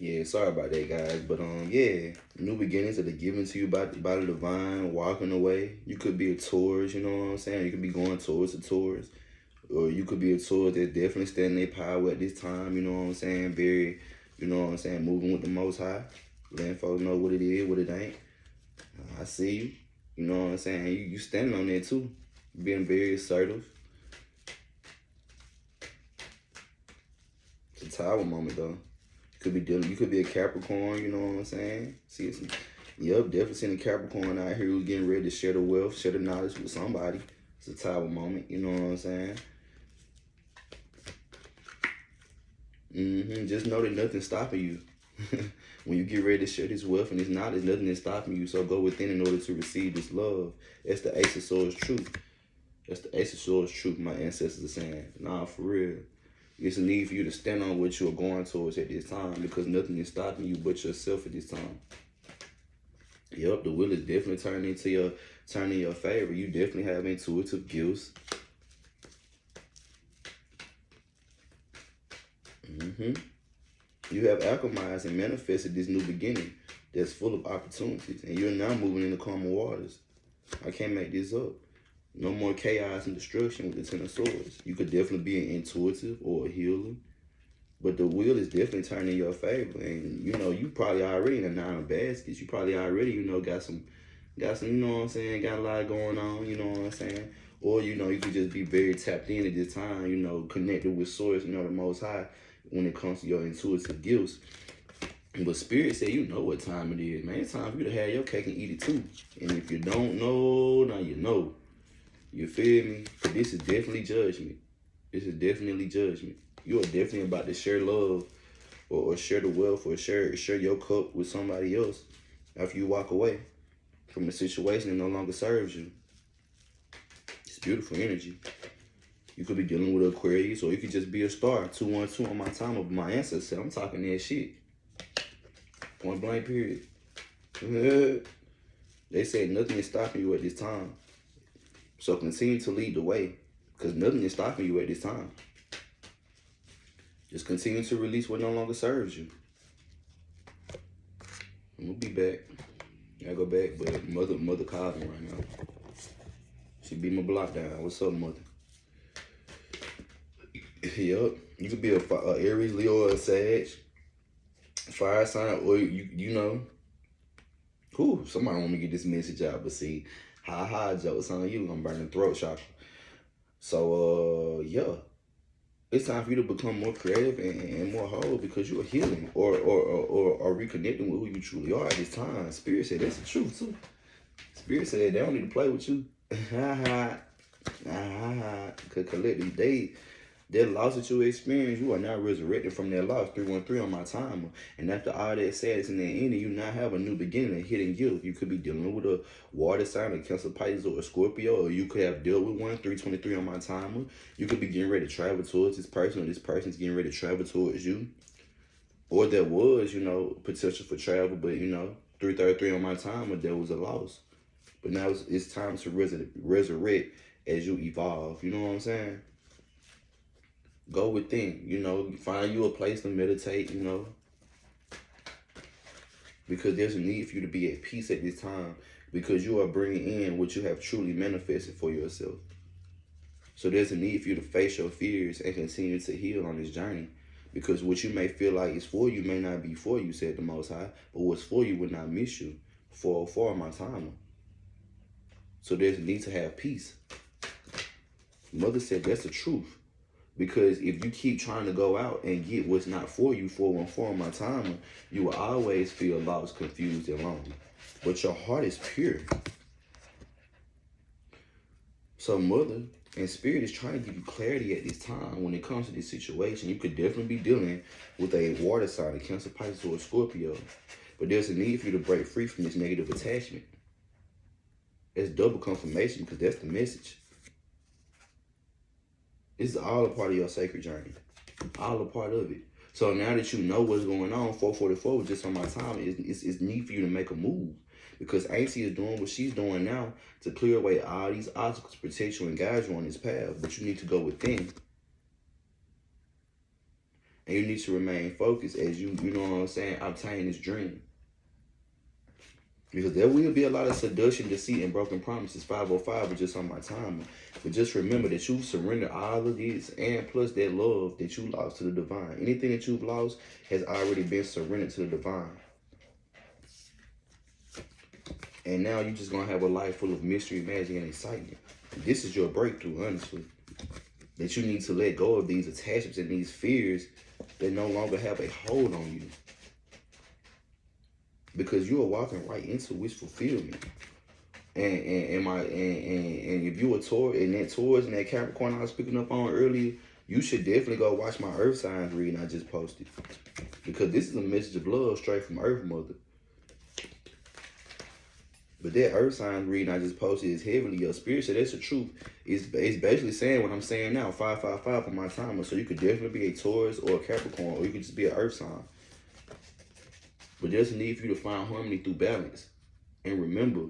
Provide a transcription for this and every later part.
Yeah, sorry about that, guys. But yeah, new beginnings that are given to you by the divine, walking away. You could be a tourist, you know what I'm saying? You could be going towards a tourist, or you could be a tourist that's definitely standing their power at this time. You know what I'm saying? Very, you know what I'm saying? Moving with the Most High, letting folks know what it is, what it ain't. I see you. You know what I'm saying? You standing on there too, being very assertive. It's a tower moment though. Could be dealing. You could be a Capricorn. You know what I'm saying? See, yep, definitely seeing a Capricorn out here who's getting ready to share the wealth, share the knowledge with somebody. It's a tower moment. You know what I'm saying? Just know that nothing's stopping you. When you get ready to share this wealth and this knowledge, nothing is stopping you. So go within in order to receive this love. That's the Ace of Swords truth. That's the Ace of Swords truth. My ancestors are saying, nah, for real. It's a need for you to stand on what you are going towards at this time because nothing is stopping you but yourself at this time. Yep, the wheel is definitely turning in your favor. You definitely have intuitive gifts. You have alchemized and manifested this new beginning that's full of opportunities, and you're now moving in the calmer waters. I can't make this up. No more chaos and destruction with the Ten of Swords. You could definitely be an intuitive or a healer, but the wheel is definitely turning in your favor. And you know, you probably already in the 9 of baskets. You probably already, you know, got some, you know what I'm saying, got a lot going on, you know what I'm saying? Or, you know, you could just be very tapped in at this time, you know, connected with Source, you know, the Most High when it comes to your intuitive gifts. But Spirit said, you know what time it is, man. It's time for you to have your cake and eat it too. And if you don't know, now you know. You feel me? But this is definitely judgment. This is definitely judgment. You are definitely about to share love or share the wealth or share your cup with somebody else after you walk away from a situation that no longer serves you. It's beautiful energy. You could be dealing with Aquarius or you could just be a star. 212 on my time of my ancestors. I'm talking that shit. Point blank period. They say nothing is stopping you at this time. So continue to lead the way because nothing is stopping you at this time. Just continue to release what no longer serves you. I'm gonna be back. I go back, but mother calls me right now. She beat my block down. What's up, mother? Yup. You could be a Aries, Leo, or a Sag, fire sign, or you know. Whew, somebody want me to get this message out, but see, jokes on you. I'm burning throat chakra. So yeah. It's time for you to become more creative and more whole because you are healing or reconnecting with who you truly are at this time. Spirit said that's the truth too. Spirit said they don't need to play with you. Cause collectively that loss that you experienced, you are now resurrected from that loss. 313 on my timer. And after all that sadness and that ending, you now have a new beginning, a hidden gift. You could be dealing with a water sign, a Cancer, Pisces, or a Scorpio, or you could have dealt with one, 323 on my timer. You could be getting ready to travel towards this person, or this person's getting ready to travel towards you. Or there was, you know, potential for travel, but, you know, 333 on my timer, there was a loss. But now it's time to resurrect as you evolve. You know what I'm saying? Go within, you know, find you a place to meditate, you know, because there's a need for you to be at peace at this time because you are bringing in what you have truly manifested for yourself. So there's a need for you to face your fears and continue to heal on this journey because what you may feel like is for you may not be for you, said the Most High, but what's for you would not miss you. 404 my timer. So there's a need to have peace. Mother said that's the truth. Because if you keep trying to go out and get what's not for you, 414 my timer, you will always feel lost, confused, and lonely. But your heart is pure. So Mother and Spirit is trying to give you clarity at this time when it comes to this situation. You could definitely be dealing with a water sign, a Cancer, Pisces, or a Scorpio. But there's a need for you to break free from this negative attachment. It's double confirmation because that's the message. This is all a part of your sacred journey. All a part of it. So now that you know what's going on, 444 just on my time, it's need for you to make a move. Because Auntie is doing what she's doing now to clear away all these obstacles, protect you, and guide you on this path. But you need to go within And you need to remain focused as you know what I'm saying, obtain this dream. Because there will be a lot of seduction, deceit, and broken promises. 505 was just on my timer. But just remember that you surrender all of these and plus that love that you lost to the divine. Anything that you've lost has already been surrendered to the divine. And now you're just going to have a life full of mystery, magic, and excitement. This is your breakthrough, honestly. That you need to let go of these attachments and these fears that no longer have a hold on you. Because you are walking right into wish fulfillment. And if you were Taurus and that Capricorn I was picking up on earlier, you should definitely go watch my Earth signs reading I just posted. Because this is a message of love straight from Earth Mother. But that Earth signs reading I just posted is heavily your spirit. So that's the truth. It's basically saying what I'm saying now. 555 on my timer. So you could definitely be a Taurus or a Capricorn, or you could just be an Earth sign. But there's a need for you to find harmony through balance. And remember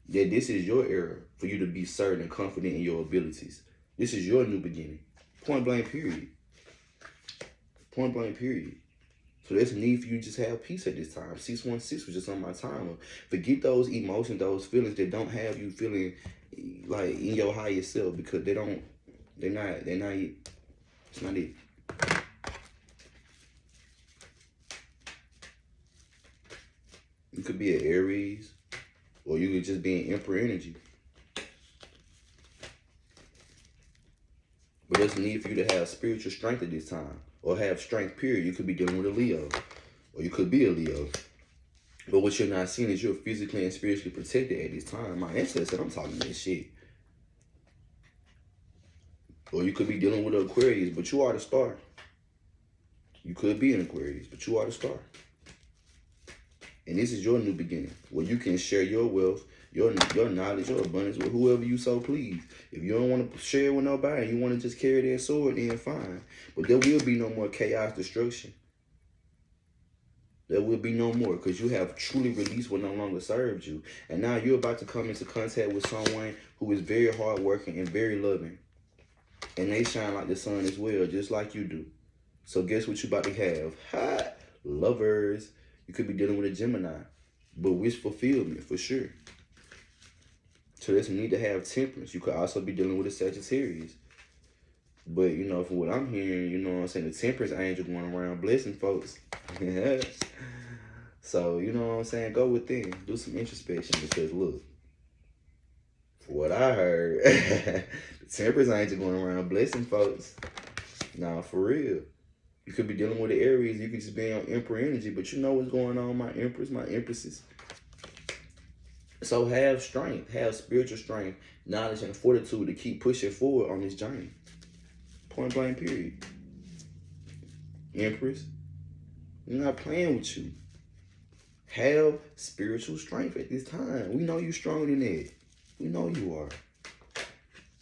that this is your era for you to be certain and confident in your abilities. This is your new beginning. Point blank period. Point blank period. So there's a need for you to just have peace at this time. 616 was just on my timer. Forget those emotions, those feelings that don't have you feeling like in your higher self, because they're not it. It's not it. You could be an Aries, or you could just be an Emperor energy. But there's a need for you to have spiritual strength at this time, or have strength, period. You could be dealing with a Leo, or you could be a Leo. But what you're not seeing is you're physically and spiritually protected at this time. My ancestor said, I'm talking this shit. Or you could be dealing with an Aquarius, but you are the star. You could be an Aquarius, but you are the star. And this is your new beginning, where you can share your wealth, your knowledge, your abundance with whoever you so please. If you don't want to share with nobody and you want to just carry that sword, then fine. But there will be no more chaos, destruction. There will be no more, because you have truly released what no longer serves you. And now you're about to come into contact with someone who is very hardworking and very loving. And they shine like the sun as well, just like you do. So guess what you about to have? Ha! Lovers. You could be dealing with a Gemini, but wish fulfillment for sure. So there's a need to have temperance. You could also be dealing with a Sagittarius. But, you know, from what I'm hearing, you know what I'm saying, the temperance angel going around blessing folks. So, you know what I'm saying, go within. Do some introspection, because, look, for what I heard, the temperance angel going around blessing folks. Nah, for real. You could be dealing with the Aries. You could just be on Emperor energy. But you know what's going on, my Empress, my Empresses. So have strength. Have spiritual strength, knowledge, and fortitude to keep pushing forward on this journey. Point blank period. Empress, we're not playing with you. Have spiritual strength at this time. We know you're stronger than that. We know you are.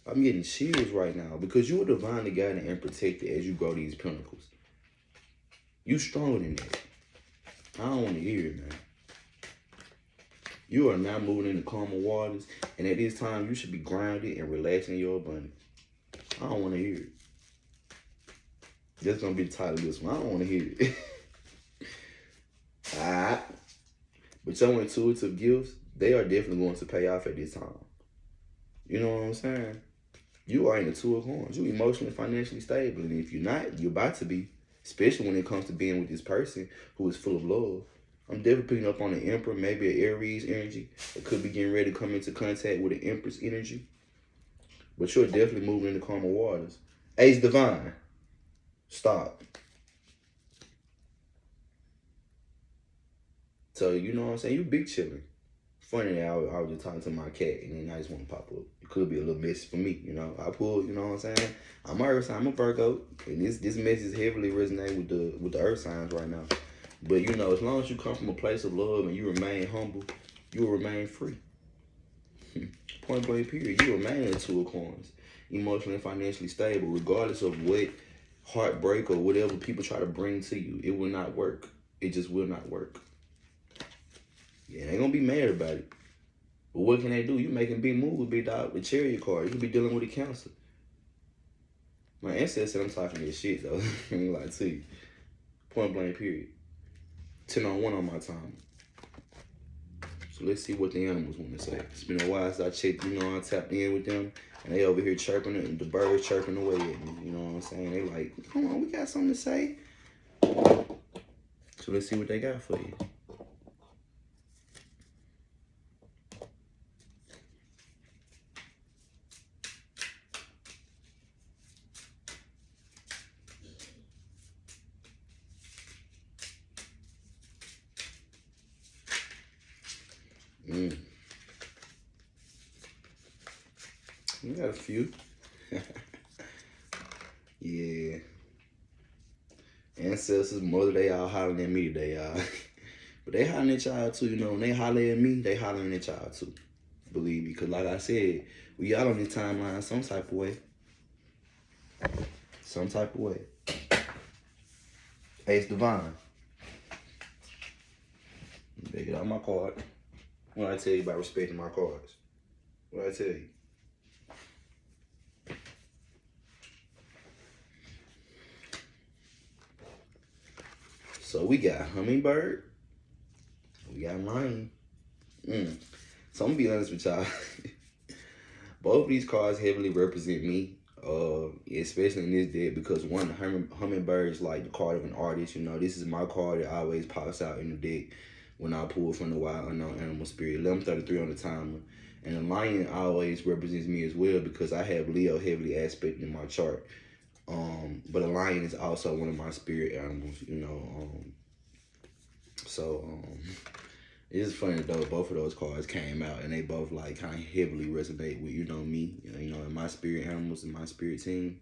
I'm getting chills right now, because you are divinely guided and protected as you grow these pinnacles. You stronger than that. I don't want to hear it, man. You are now moving into calmer waters, and at this time, you should be grounded and relaxing your abundance. I don't want to hear it. That's going to be the title of this one. I don't want to hear it. But your intuitive gifts, they are definitely going to pay off at this time. You know what I'm saying? You are in the Two of Wands. You're emotionally, financially stable. And if you're not, you're about to be. Especially when it comes to being with this person who is full of love. I'm definitely picking up on the Emperor, maybe an Aries energy. It could be getting ready to come into contact with an Empress energy. But you're definitely moving into calmer waters. Ace Divine. Stop. So, you know what I'm saying? You big chilling. Funny, I was just talking to my cat, and then I just want to pop up. It could be a little messy for me, you know. I pulled, you know what I'm saying? I'm a Earth sign, I'm a Virgo, and this message heavily resonates with the Earth signs right now. But, you know, as long as you come from a place of love and you remain humble, you will remain free. Point blank period. You remain in the Two of Coins, emotionally and financially stable, regardless of what heartbreak or whatever people try to bring to you. It will not work. It just will not work. Yeah, they gonna be mad about it. But what can they do? You making big moves, big dog, the Chariot card. You could be dealing with a Cancer. My ancestor said I'm talking this shit though. I ain't like to you. Point blank period. 10 on 1 on my time. So let's see what the animals want to say. It's been a while since I checked, I tapped in with them. And they over here chirping it, and the birds chirping away at me. You know what I'm saying? They like, come on, we got something to say. So let's see what they got for you. We got a few. Yeah. Ancestors, mother, they all hollering at me today, y'all. But they hollering at y'all too, When they holler at me, they hollering at y'all too. Believe me, because like I said, we all on this timeline some type of way. Some type of way. Ace Divine. They get out my card. What I tell you about respecting my cards? What I tell you? So we got Hummingbird. We got Lion. So I'm gonna be honest with y'all. Both of these cards heavily represent me, especially in this deck, because one, Hummingbird is like the card of an artist. This is my card that always pops out in the deck when I pull from the Wild Unknown Animal Spirit. 1133 on the timer. And the Lion always represents me as well because I have Leo heavily aspected in my chart. But a lion is also one of my spirit animals, it's funny though, both of those cards came out and they both like kind of heavily resonate with, me, and my spirit animals and my spirit team.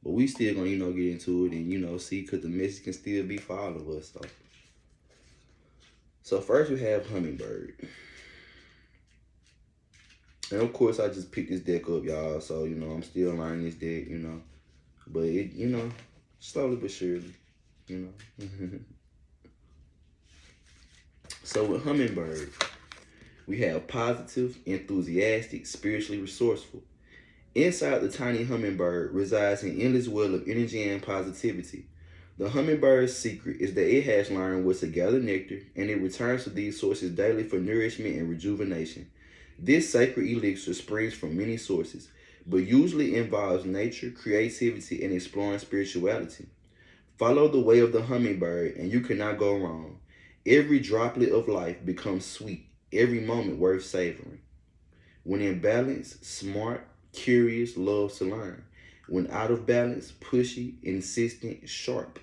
But we still gonna, get into it and, see, because the message can still be for all of us, though. So first we have Hummingbird. And of course I just picked this deck up, y'all. So, I'm still learning this deck, But it, slowly but surely, So with Hummingbird, we have positive, enthusiastic, spiritually resourceful. Inside the tiny hummingbird resides an endless well of energy and positivity. The hummingbird's secret is that it has learned where to gather nectar, and it returns to these sources daily for nourishment and rejuvenation. This sacred elixir springs from many sources, but usually involves nature, creativity, and exploring spirituality. Follow the way of the hummingbird, and you cannot go wrong. Every droplet of life becomes sweet, every moment worth savoring. When in balance, smart, curious, loves to learn. When out of balance, pushy, insistent, sharp.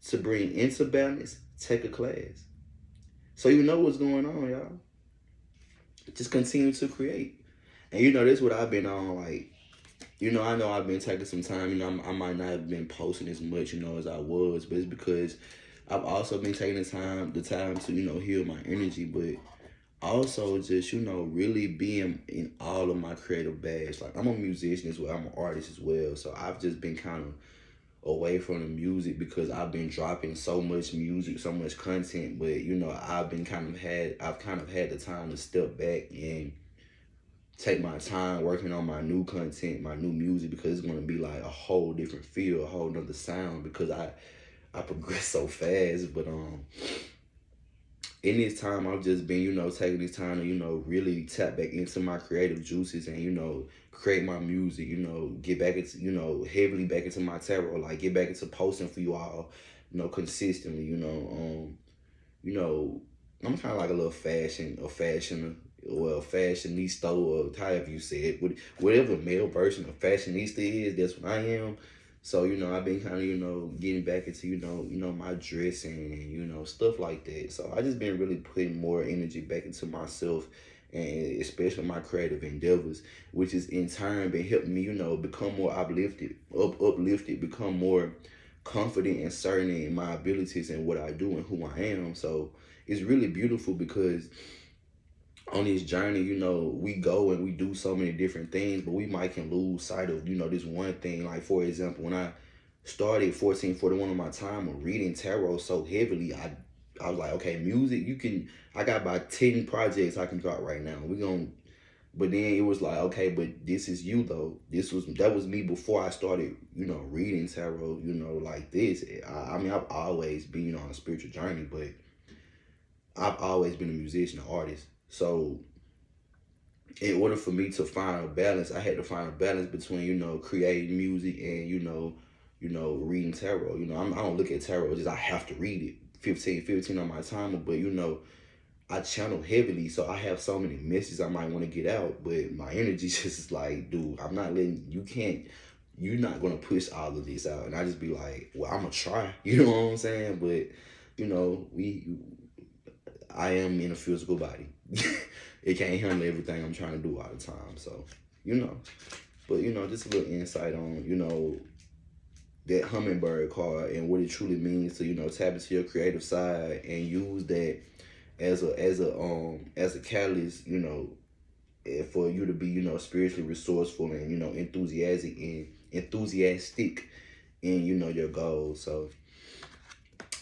To bring into balance, take a class. So you know what's going on, y'all. Just continue to create. And this is what I've been on, like, I know I've been taking some time, I might not have been posting as much, as I was, but it's because I've also been taking the time to, heal my energy, but also just, really being in all of my creative bags. Like, I'm a musician as well, I'm an artist as well, so I've just been kind of away from the music because I've been dropping so much music, so much content, but, I've kind of had the time to step back and take my time working on my new content, my new music, because it's going to be like a whole different feel, a whole nother sound, because I progress so fast. But in this time, I've just been, taking this time to, really tap back into my creative juices and, create my music, get back into, heavily back into my tarot, like get back into posting for you all, consistently, I'm kind of like a little fashionista, or however you say it, whatever male version of fashionista is, that's what I am. So, I've been kind of, getting back into, my dressing and, stuff like that. So I just been really putting more energy back into myself and especially my creative endeavors, which is in turn been helping me, become more uplifted, become more confident and certain in my abilities and what I do and who I am. So it's really beautiful because on this journey, we go and we do so many different things, but we might can lose sight of, this one thing. Like, for example, when I started 1441 on my time of reading tarot so heavily, I was like, okay, music, I got about 10 projects I can drop right now. But then it was like, okay, but this is you though. That was me before I started, reading tarot, like this. I mean, I've always been on a spiritual journey, but I've always been a musician, an artist. So in order for me to find a balance, I had to find a balance between, creating music and, reading tarot. I don't look at tarot, just I have to read it. 15 on my timer, but I channel heavily, so I have so many messages I might want to get out, but my energy just is like, dude, I'm not letting you're not gonna push all of this out. And I just be like, well, I'm gonna try, you know what I'm saying? But I am in a physical body. It can't handle everything I'm trying to do all the time. So, but just a little insight on, that hummingbird card and what it truly means to, tap into your creative side and use that as a catalyst, for you to be, spiritually resourceful and, enthusiastic in, your goals. So,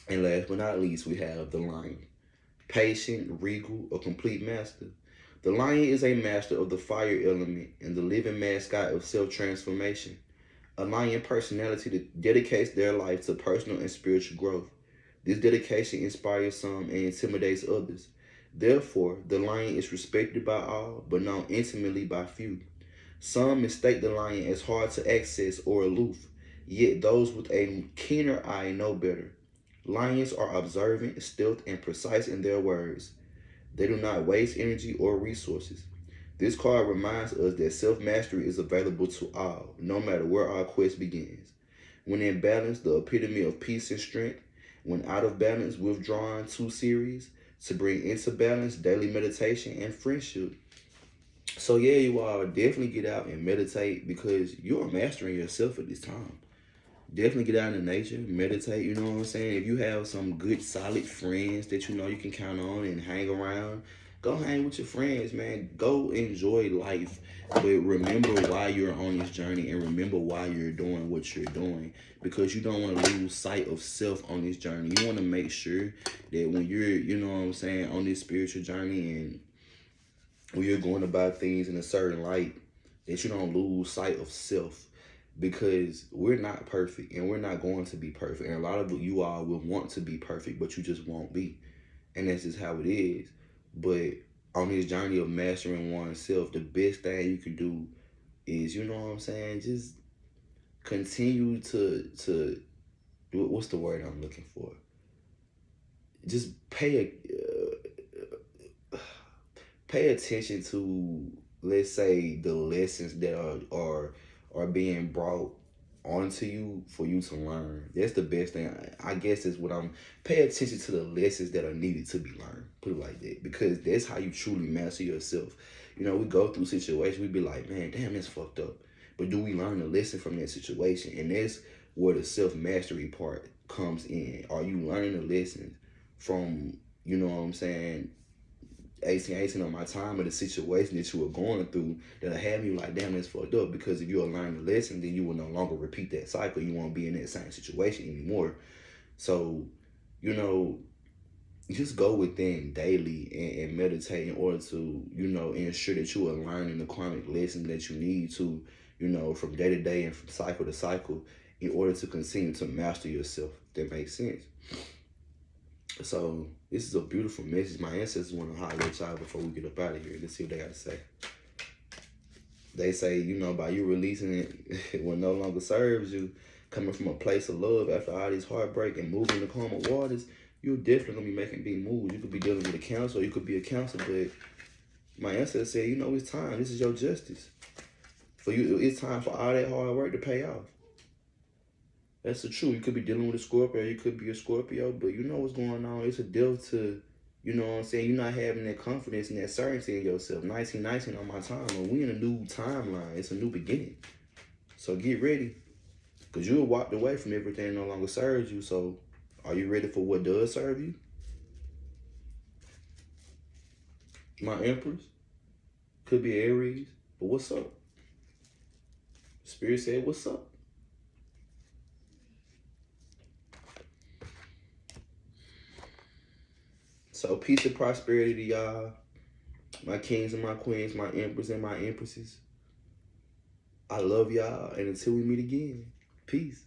and last but not least, we have the lion. Patient, regal, a complete master. The lion is a master of the fire element and the living mascot of self-transformation. A lion personality that dedicates their life to personal and spiritual growth. This dedication inspires some and intimidates others. Therefore, the lion is respected by all, but known intimately by few. Some mistake the lion as hard to access or aloof, yet those with a keener eye know better. Lions are observant, stealth, and precise in their words. They do not waste energy or resources. This card reminds us that self-mastery is available to all, no matter where our quest begins. When in balance, the epitome of peace and strength. When out of balance, withdrawn, too serious. To bring into balance, daily meditation and friendship. So yeah, you all definitely get out and meditate because you are mastering yourself at this time. Definitely get out in nature, meditate, you know what I'm saying? If you have some good, solid friends that you can count on and hang around, go hang with your friends, man. Go enjoy life. But remember why you're on this journey and remember why you're doing what you're doing. Because you don't want to lose sight of self on this journey. You want to make sure that when you're, on this spiritual journey and when you're going about things in a certain light, that you don't lose sight of self. Because we're not perfect and we're not going to be perfect. And a lot of you all will want to be perfect, but you just won't be. And that's just how it is. But on this journey of mastering oneself, the best thing you can do is, just continue to what's the word I'm looking for? Just pay attention to, let's say, the lessons that are being brought onto you for you to learn. That's the best thing. I guess is what pay attention to the lessons that are needed to be learned. Put it like that. Because that's how you truly master yourself. We go through situations, we be like, man, damn, that's fucked up. But do we learn a lesson from that situation? And that's where the self-mastery part comes in. Are you learning a lesson from, 18 on my time or the situation that you were going through that'll have you like, damn, that's fucked up? Because if you learn the lesson, then you will no longer repeat that cycle. You won't be in that same situation anymore. So, just go within daily and meditate in order to, ensure that you are learning the karmic lesson that you need to, from day to day and from cycle to cycle in order to continue to master yourself. That makes sense. So this is a beautiful message. My ancestors want to holler at y'all before we get up out of here. Let's see what they got to say. They say, by you releasing it when no longer serves you, coming from a place of love after all this heartbreak and moving the calmer waters, you're definitely going to be making big moves. You could be dealing with a counselor, you could be a counselor, but my ancestors said, it's time. This is your justice. For you, it's time for all that hard work to pay off. That's the truth. You could be dealing with a Scorpio, you could be a Scorpio, but you know what's going on. It's a death to, you're not having that confidence and that certainty in yourself. 1919 on my time, and we in a new timeline. It's a new beginning. So get ready, because you walked away from everything that no longer serves you. So are you ready for what does serve you? My Empress could be Aries, but what's up? Spirit said, what's up? So peace and prosperity to y'all. my kings and my queens, my emperors and my empresses. I love y'all, and until we meet again, peace.